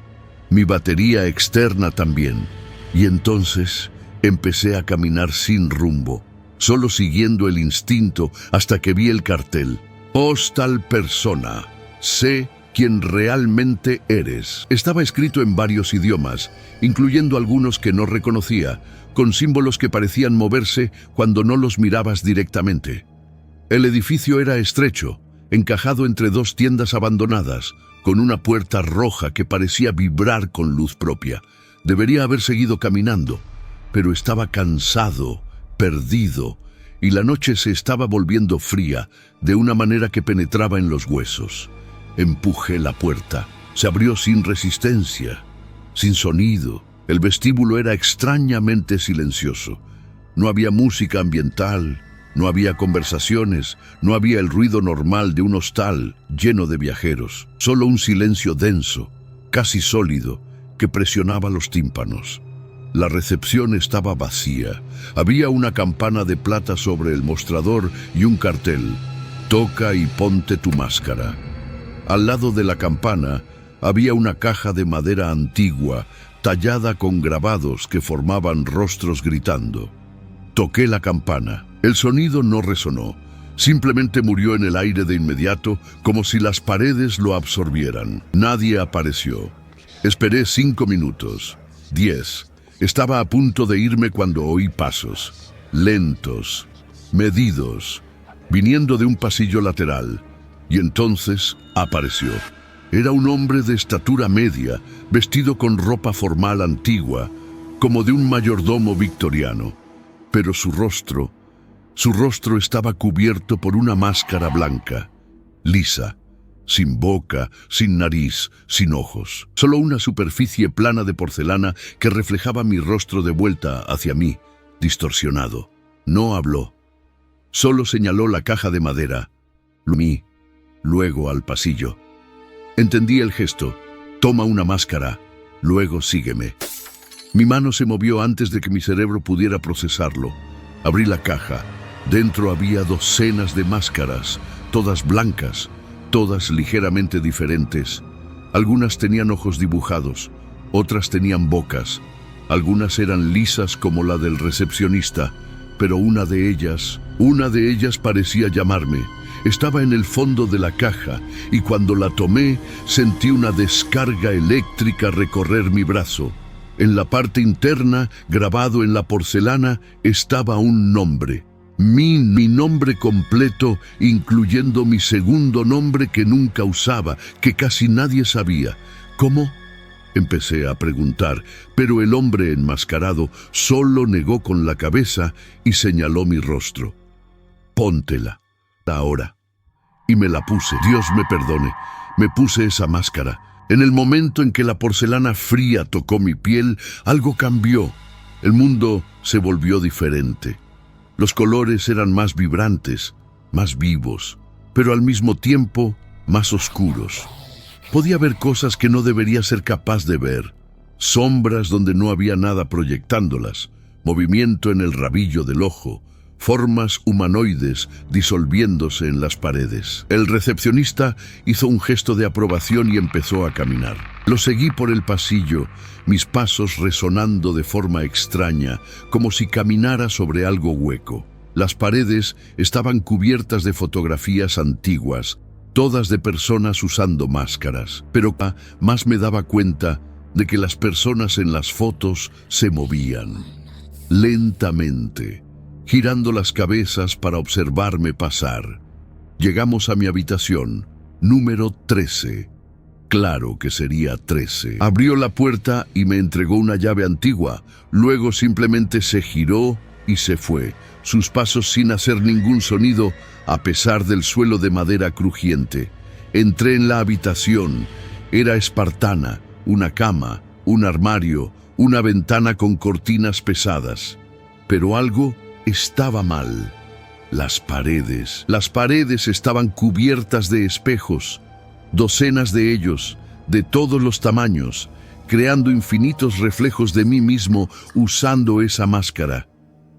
mi batería externa también, y entonces empecé a caminar sin rumbo, solo siguiendo el instinto hasta que vi el cartel. Hostal Persona, sé quién realmente eres. Estaba escrito en varios idiomas, incluyendo algunos que no reconocía, con símbolos que parecían moverse cuando no los mirabas directamente. El edificio era estrecho, encajado entre 2 tiendas abandonadas, con una puerta roja que parecía vibrar con luz propia. Debería haber seguido caminando, pero estaba cansado, perdido, y la noche se estaba volviendo fría, de una manera que penetraba en los huesos. Empujé la puerta. Se abrió sin resistencia, sin sonido. El vestíbulo era extrañamente silencioso. No había música ambiental, no había conversaciones, no había el ruido normal de un hostal lleno de viajeros. Solo un silencio denso, casi sólido, que presionaba los tímpanos. La recepción estaba vacía. Había una campana de plata sobre el mostrador y un cartel: toca y ponte tu máscara. Al lado de la campana había una caja de madera antigua, tallada con grabados que formaban rostros gritando. Toqué la campana. El sonido no resonó. Simplemente murió en el aire de inmediato, como si las paredes lo absorbieran. Nadie apareció. Esperé 5 minutos, 10. Estaba a punto de irme cuando oí pasos, lentos, medidos, viniendo de un pasillo lateral, y entonces apareció. Era un hombre de estatura media, vestido con ropa formal antigua, como de un mayordomo victoriano, pero su rostro estaba cubierto por una máscara blanca, lisa, sin boca, sin nariz, sin ojos. Solo una superficie plana de porcelana que reflejaba mi rostro de vuelta hacia mí, distorsionado. No habló. Solo señaló la caja de madera, mí, luego al pasillo. Entendí el gesto. Toma una máscara, luego sígueme. Mi mano se movió antes de que mi cerebro pudiera procesarlo. Abrí la caja. Dentro había docenas de máscaras, todas blancas, todas ligeramente diferentes. Algunas tenían ojos dibujados, otras tenían bocas. Algunas eran lisas como la del recepcionista, pero una de ellas parecía llamarme. Estaba en el fondo de la caja y cuando la tomé sentí una descarga eléctrica recorrer mi brazo. En la parte interna, grabado en la porcelana, estaba un nombre. Mi nombre completo, incluyendo mi segundo nombre que nunca usaba, que casi nadie sabía. ¿Cómo? Empecé a preguntar, pero el hombre enmascarado solo negó con la cabeza y señaló mi rostro. Póntela, ahora. Y me la puse. Dios me perdone, me puse esa máscara. En el momento en que la porcelana fría tocó mi piel, algo cambió. El mundo se volvió diferente. Los colores eran más vibrantes, más vivos, pero al mismo tiempo más oscuros. Podía ver cosas que no debería ser capaz de ver, sombras donde no había nada proyectándolas, movimiento en el rabillo del ojo, formas humanoides disolviéndose en las paredes. El recepcionista hizo un gesto de aprobación y empezó a caminar. Lo seguí por el pasillo, mis pasos resonando de forma extraña, como si caminara sobre algo hueco. Las paredes estaban cubiertas de fotografías antiguas, todas de personas usando máscaras, pero más me daba cuenta de que las personas en las fotos se movían, lentamente, girando las cabezas para observarme pasar. Llegamos a mi habitación, número 13. Claro que sería 13. Abrió la puerta y me entregó una llave antigua. Luego simplemente se giró y se fue, sus pasos sin hacer ningún sonido, a pesar del suelo de madera crujiente. Entré en la habitación. Era espartana, una cama, un armario, una ventana con cortinas pesadas. Pero algo estaba mal. Las paredes estaban cubiertas de espejos, docenas de ellos, de todos los tamaños, creando infinitos reflejos de mí mismo usando esa máscara.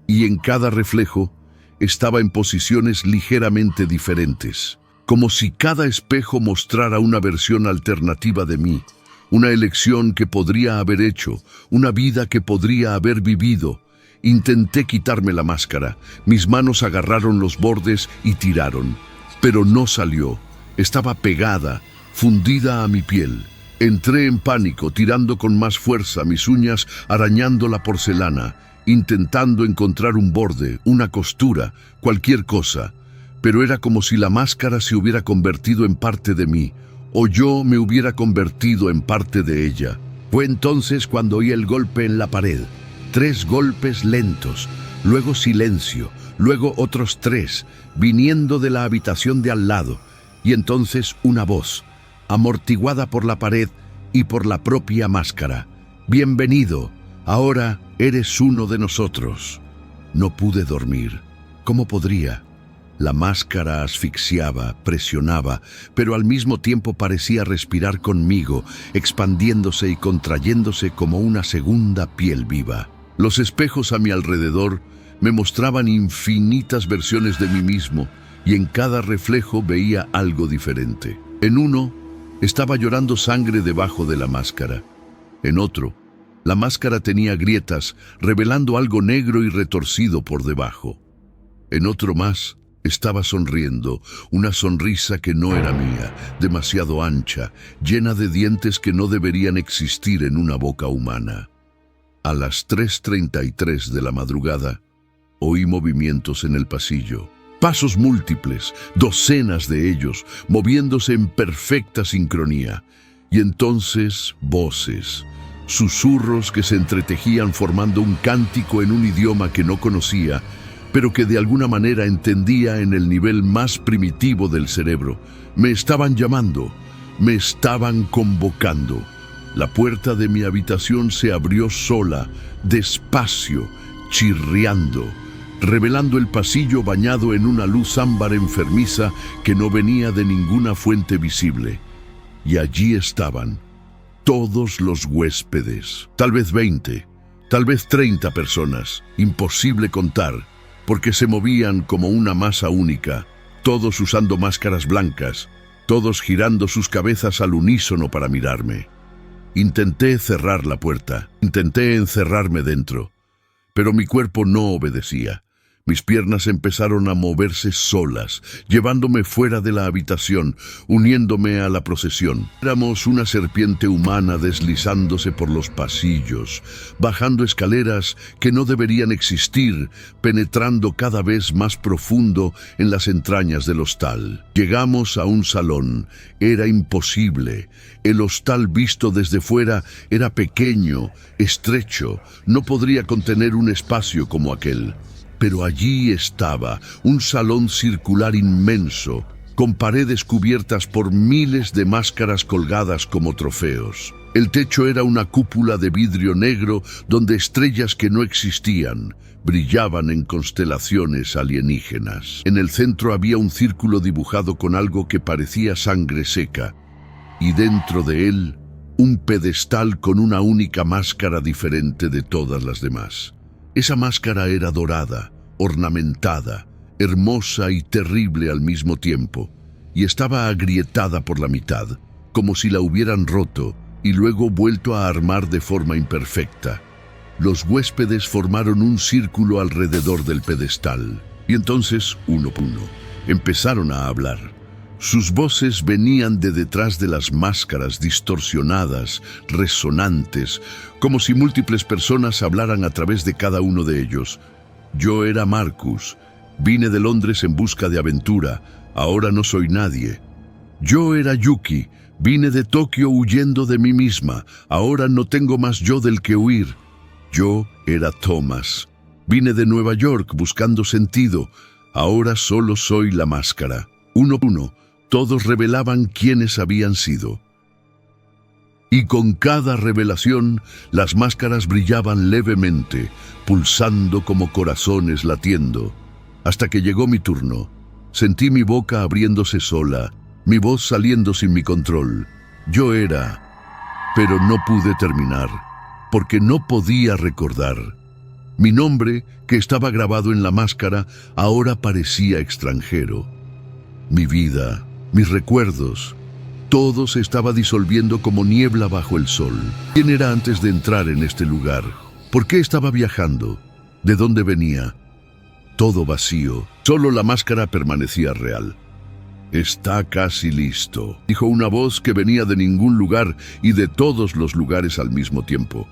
Y en cada reflejo estaba en posiciones ligeramente diferentes, como si cada espejo mostrara una versión alternativa de mí, una elección que podría haber hecho, una vida que podría haber vivido. Intenté quitarme la máscara, mis manos agarraron los bordes y tiraron, pero no salió. Estaba pegada, fundida a mi piel. Entré en pánico, tirando con más fuerza, mis uñas arañando la porcelana, intentando encontrar un borde, una costura, cualquier cosa. Pero era como si la máscara se hubiera convertido en parte de mí, o yo me hubiera convertido en parte de ella. Fue entonces cuando oí el golpe en la pared. 3 golpes lentos, luego silencio, luego otros 3, viniendo de la habitación de al lado, y entonces una voz, amortiguada por la pared y por la propia máscara. Bienvenido, ahora eres uno de nosotros. No pude dormir. ¿Cómo podría? La máscara asfixiaba, presionaba, pero al mismo tiempo parecía respirar conmigo, expandiéndose y contrayéndose como una segunda piel viva. Los espejos a mi alrededor me mostraban infinitas versiones de mí mismo, y en cada reflejo veía algo diferente. En uno, estaba llorando sangre debajo de la máscara. En otro, la máscara tenía grietas, revelando algo negro y retorcido por debajo. En otro más, estaba sonriendo, una sonrisa que no era mía, demasiado ancha, llena de dientes que no deberían existir en una boca humana. A las 3:33 de la madrugada, oí movimientos en el pasillo. Pasos múltiples, docenas de ellos, moviéndose en perfecta sincronía. Y entonces, voces, susurros que se entretejían formando un cántico en un idioma que no conocía, pero que de alguna manera entendía en el nivel más primitivo del cerebro. Me estaban llamando, me estaban convocando. La puerta de mi habitación se abrió sola, despacio, chirriando, revelando el pasillo bañado en una luz ámbar enfermiza que no venía de ninguna fuente visible. Y allí estaban, todos los huéspedes, tal vez 20, tal vez 30 personas, imposible contar, porque se movían como una masa única, todos usando máscaras blancas, todos girando sus cabezas al unísono para mirarme. Intenté cerrar la puerta, intenté encerrarme dentro, pero mi cuerpo no obedecía. Mis piernas empezaron a moverse solas, llevándome fuera de la habitación, uniéndome a la procesión. Éramos una serpiente humana deslizándose por los pasillos, bajando escaleras que no deberían existir, penetrando cada vez más profundo en las entrañas del hostal. Llegamos a un salón. Era imposible. El hostal visto desde fuera era pequeño, estrecho, no podría contener un espacio como aquel. Pero allí estaba, un salón circular inmenso, con paredes cubiertas por miles de máscaras colgadas como trofeos. El techo era una cúpula de vidrio negro donde estrellas que no existían brillaban en constelaciones alienígenas. En el centro había un círculo dibujado con algo que parecía sangre seca, y dentro de él, un pedestal con una única máscara diferente de todas las demás. Esa máscara era dorada, ornamentada, hermosa y terrible al mismo tiempo, y estaba agrietada por la mitad, como si la hubieran roto y luego vuelto a armar de forma imperfecta. Los huéspedes formaron un círculo alrededor del pedestal, y entonces, uno por uno, empezaron a hablar. Sus voces venían de detrás de las máscaras distorsionadas, resonantes, como si múltiples personas hablaran a través de cada uno de ellos. Yo era Marcus, vine de Londres en busca de aventura, ahora no soy nadie. Yo era Yuki, vine de Tokio huyendo de mí misma, ahora no tengo más yo del que huir. Yo era Thomas, vine de Nueva York buscando sentido, ahora solo soy la máscara. Uno por uno, todos revelaban quiénes habían sido. Y con cada revelación, las máscaras brillaban levemente, pulsando como corazones latiendo. Hasta que llegó mi turno. Sentí mi boca abriéndose sola, mi voz saliendo sin mi control. Yo era, pero no pude terminar, porque no podía recordar. Mi nombre, que estaba grabado en la máscara, ahora parecía extranjero. Mi vida, mis recuerdos, todo se estaba disolviendo como niebla bajo el sol. ¿Quién era antes de entrar en este lugar? ¿Por qué estaba viajando? ¿De dónde venía? Todo vacío. Solo la máscara permanecía real. «Está casi listo», dijo una voz que venía de ningún lugar y de todos los lugares al mismo tiempo.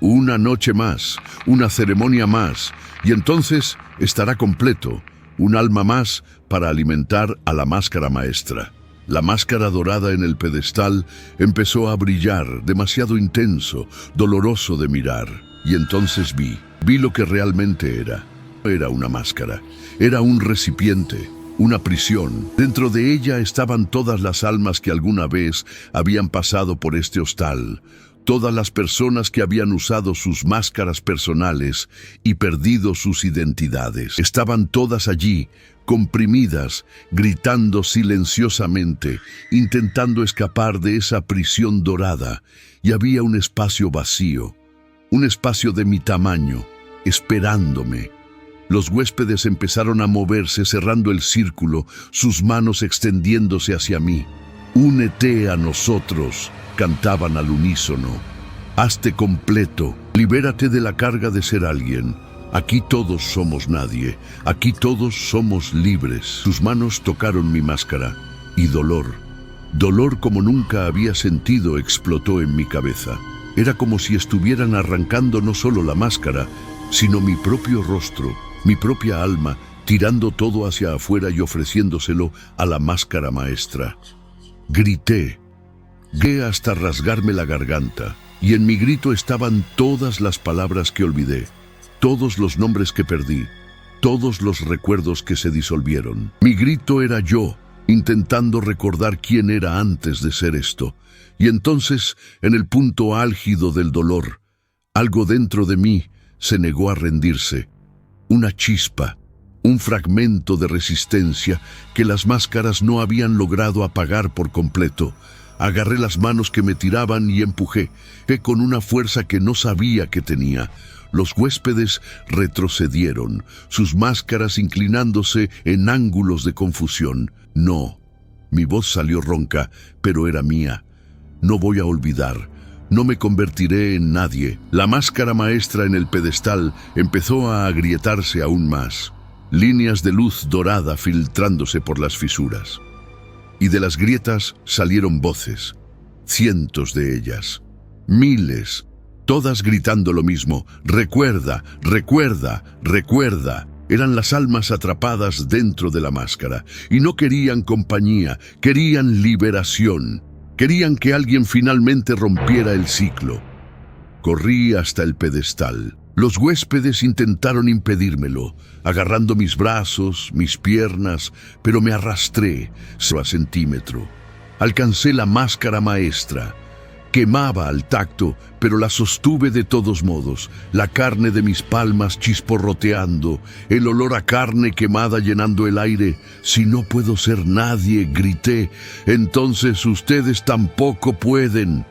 Una noche más, una ceremonia más, y entonces estará completo. Un alma más para alimentar a la máscara maestra. La máscara dorada en el pedestal empezó a brillar, demasiado intenso, doloroso de mirar. Y entonces vi lo que realmente era. Era una máscara, era un recipiente, una prisión. Dentro de ella estaban todas las almas que alguna vez habían pasado por este hostal, todas las personas que habían usado sus máscaras personales y perdido sus identidades. Estaban todas allí, comprimidas, gritando silenciosamente, intentando escapar de esa prisión dorada, y había un espacio vacío, un espacio de mi tamaño, esperándome. Los huéspedes empezaron a moverse cerrando el círculo, sus manos extendiéndose hacia mí. «Únete a nosotros», cantaban al unísono. «Hazte completo, libérate de la carga de ser alguien. Aquí todos somos nadie, aquí todos somos libres». Sus manos tocaron mi máscara y dolor como nunca había sentido, explotó en mi cabeza. Era como si estuvieran arrancando no solo la máscara, sino mi propio rostro, mi propia alma, tirando todo hacia afuera y ofreciéndoselo a la máscara maestra. Grité hasta rasgarme la garganta, y en mi grito estaban todas las palabras que olvidé, todos los nombres que perdí, todos los recuerdos que se disolvieron. Mi grito era yo, intentando recordar quién era antes de ser esto. Y entonces, en el punto álgido del dolor, algo dentro de mí se negó a rendirse. Una chispa, un fragmento de resistencia que las máscaras no habían logrado apagar por completo. Agarré las manos que me tiraban y empujé, con una fuerza que no sabía que tenía. Los huéspedes retrocedieron, sus máscaras inclinándose en ángulos de confusión. No, mi voz salió ronca, pero era mía. No voy a olvidar, no me convertiré en nadie. La máscara maestra en el pedestal empezó a agrietarse aún más. Líneas de luz dorada filtrándose por las fisuras. Y de las grietas salieron voces, cientos de ellas, miles, todas gritando lo mismo: «Recuerda, recuerda, recuerda». Eran las almas atrapadas dentro de la máscara, y no querían compañía, querían liberación. Querían que alguien finalmente rompiera el ciclo. Corrí hasta el pedestal. Los huéspedes intentaron impedírmelo, agarrando mis brazos, mis piernas, pero me arrastré a centímetro. Alcancé la máscara maestra. Quemaba al tacto, pero la sostuve de todos modos, la carne de mis palmas chisporroteando, el olor a carne quemada llenando el aire. «Si no puedo ser nadie», grité, «entonces ustedes tampoco pueden».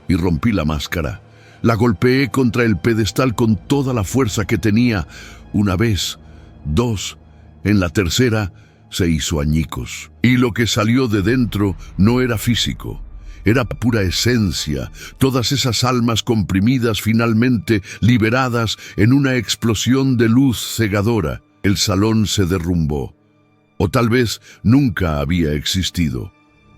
Y rompí la máscara. La golpeé contra el pedestal con toda la fuerza que tenía. Una vez, dos, en la tercera se hizo añicos. Y lo que salió de dentro no era físico. Era pura esencia, todas esas almas comprimidas finalmente liberadas en una explosión de luz cegadora. El salón se derrumbó. O tal vez nunca había existido.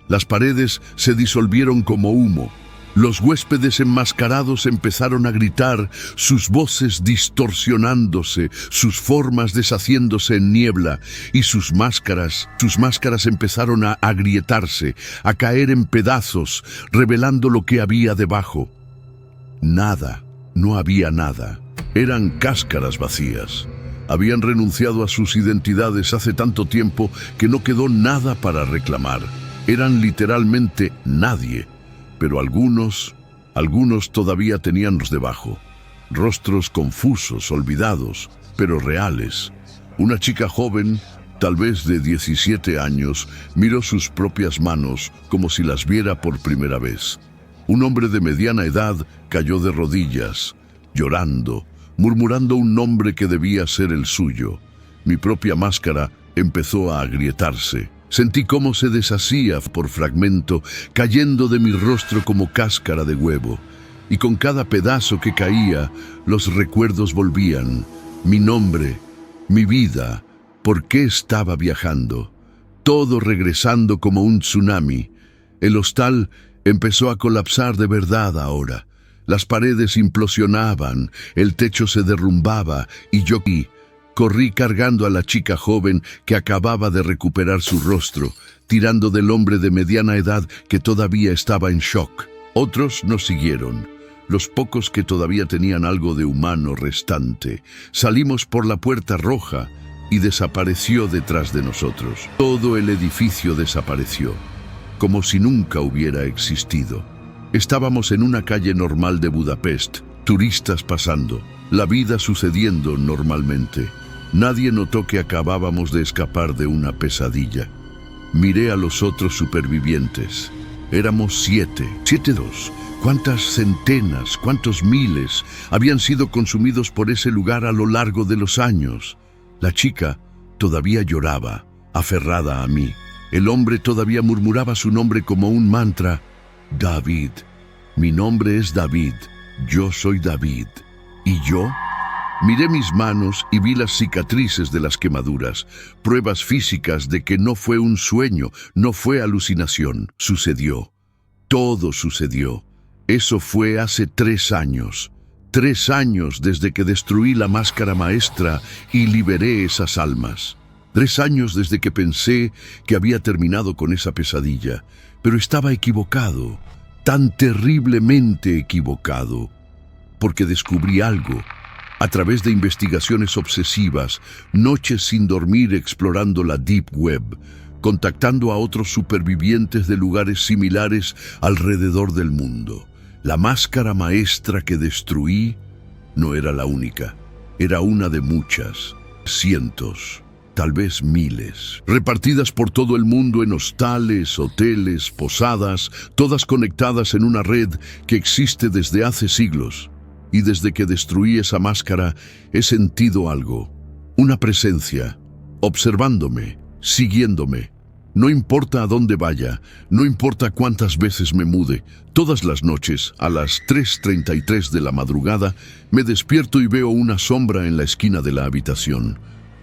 Las paredes se disolvieron como humo. Los huéspedes enmascarados empezaron a gritar, sus voces distorsionándose, sus formas deshaciéndose en niebla, y sus máscaras empezaron a agrietarse, a caer en pedazos, revelando lo que había debajo. Nada, no había nada. Eran cáscaras vacías. Habían renunciado a sus identidades hace tanto tiempo que no quedó nada para reclamar. Eran literalmente nadie. Pero algunos todavía tenían debajo. Rostros confusos, olvidados, pero reales. Una chica joven, tal vez de 17 años, miró sus propias manos como si las viera por primera vez. Un hombre de mediana edad cayó de rodillas, llorando, murmurando un nombre que debía ser el suyo. Mi propia máscara empezó a agrietarse. Sentí cómo se deshacía por fragmento, cayendo de mi rostro como cáscara de huevo. Y con cada pedazo que caía, los recuerdos volvían. Mi nombre, mi vida, por qué estaba viajando. Todo regresando como un tsunami. El hostal empezó a colapsar de verdad ahora. Las paredes implosionaban, el techo se derrumbaba y yo corrí cargando a la chica joven que acababa de recuperar su rostro, tirando del hombre de mediana edad que todavía estaba en shock. Otros nos siguieron, los pocos que todavía tenían algo de humano restante. Salimos por la puerta roja y desapareció detrás de nosotros. Todo el edificio desapareció, como si nunca hubiera existido. Estábamos en una calle normal de Budapest, turistas pasando, la vida sucediendo normalmente. Nadie notó que acabábamos de escapar de una pesadilla. Miré a los otros supervivientes. Éramos 7. 7-2. ¿Cuántas centenas, cuántos miles habían sido consumidos por ese lugar a lo largo de los años? La chica todavía lloraba, aferrada a mí. El hombre todavía murmuraba su nombre como un mantra. David. Mi nombre es David. Yo soy David. ¿Y yo? Miré mis manos y vi las cicatrices de las quemaduras, pruebas físicas de que no fue un sueño, no fue alucinación. Sucedió. Todo sucedió. Eso fue hace 3 años. 3 años desde que destruí la máscara maestra y liberé esas almas. 3 años desde que pensé que había terminado con esa pesadilla, pero estaba equivocado, tan terriblemente equivocado, porque descubrí algo. A través de investigaciones obsesivas, noches sin dormir explorando la Deep Web, contactando a otros supervivientes de lugares similares alrededor del mundo. La máscara maestra que destruí no era la única, era una de muchas, cientos, tal vez miles, repartidas por todo el mundo en hostales, hoteles, posadas, todas conectadas en una red que existe desde hace siglos. Y desde que destruí esa máscara he sentido algo, una presencia, observándome, siguiéndome. No importa a dónde vaya, no importa cuántas veces me mude, todas las noches, a las 3:33 de la madrugada, me despierto y veo una sombra en la esquina de la habitación.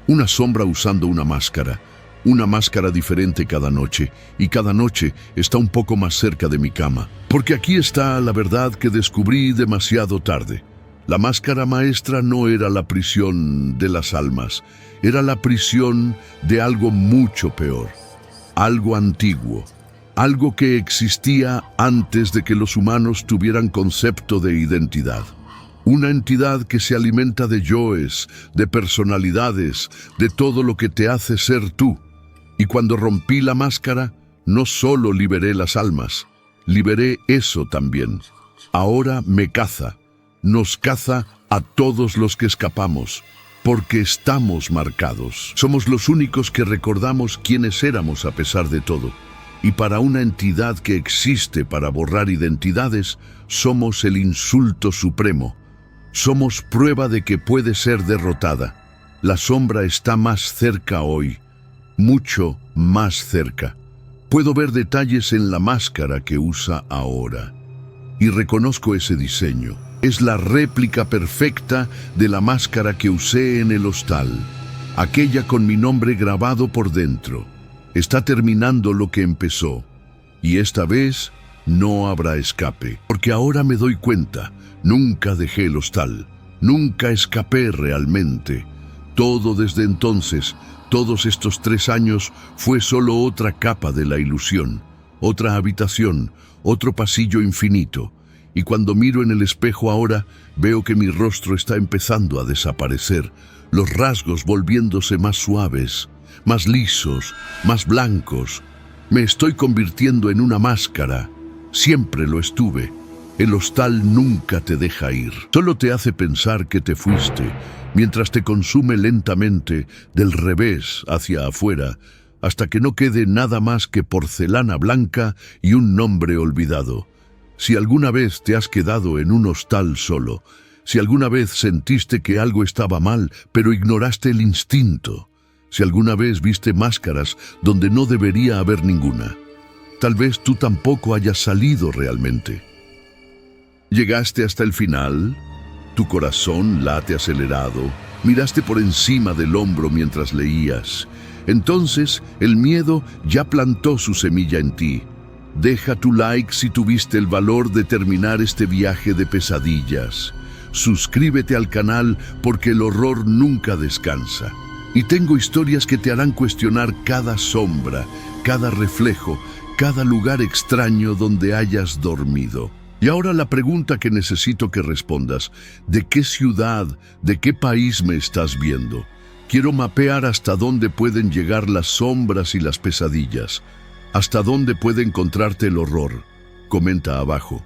Una sombra usando una máscara diferente cada noche, y cada noche está un poco más cerca de mi cama. Porque aquí está la verdad que descubrí demasiado tarde. La máscara maestra no era la prisión de las almas, era la prisión de algo mucho peor, algo antiguo, algo que existía antes de que los humanos tuvieran concepto de identidad. Una entidad que se alimenta de yoes, de personalidades, de todo lo que te hace ser tú. Y cuando rompí la máscara, no solo liberé las almas, liberé eso también. Ahora me caza, nos caza a todos los que escapamos, porque estamos marcados. Somos los únicos que recordamos quiénes éramos a pesar de todo. Y para una entidad que existe para borrar identidades, somos el insulto supremo. Somos prueba de que puede ser derrotada. La sombra está más cerca hoy. Mucho más cerca. Puedo ver detalles en la máscara que usa ahora. Y reconozco ese diseño. Es la réplica perfecta de la máscara que usé en el hostal. Aquella con mi nombre grabado por dentro. Está terminando lo que empezó. Y esta vez no habrá escape. Porque ahora me doy cuenta. Nunca dejé el hostal. Nunca escapé realmente. Todo desde entonces, todos estos 3 años, fue solo otra capa de la ilusión, otra habitación, otro pasillo infinito. Y cuando miro en el espejo ahora, veo que mi rostro está empezando a desaparecer, los rasgos volviéndose más suaves, más lisos, más blancos. Me estoy convirtiendo en una máscara. Siempre lo estuve. El hostal nunca te deja ir. Solo te hace pensar que te fuiste, mientras te consume lentamente del revés hacia afuera, hasta que no quede nada más que porcelana blanca y un nombre olvidado. Si alguna vez te has quedado en un hostal solo, si alguna vez sentiste que algo estaba mal, pero ignoraste el instinto, si alguna vez viste máscaras donde no debería haber ninguna, tal vez tú tampoco hayas salido realmente. Llegaste hasta el final, tu corazón late acelerado, miraste por encima del hombro mientras leías. Entonces el miedo ya plantó su semilla en ti. Deja tu like si tuviste el valor de terminar este viaje de pesadillas. Suscríbete al canal porque el horror nunca descansa. Y tengo historias que te harán cuestionar cada sombra, cada reflejo, cada lugar extraño donde hayas dormido. Y ahora la pregunta que necesito que respondas: ¿de qué ciudad, de qué país me estás viendo? Quiero mapear hasta dónde pueden llegar las sombras y las pesadillas, hasta dónde puede encontrarte el horror. Comenta abajo,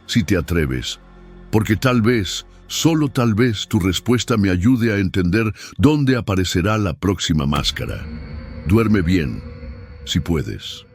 si te atreves. porque tal vez, solo tal vez, tu respuesta me ayude a entender dónde aparecerá la próxima máscara. Duerme bien, si puedes.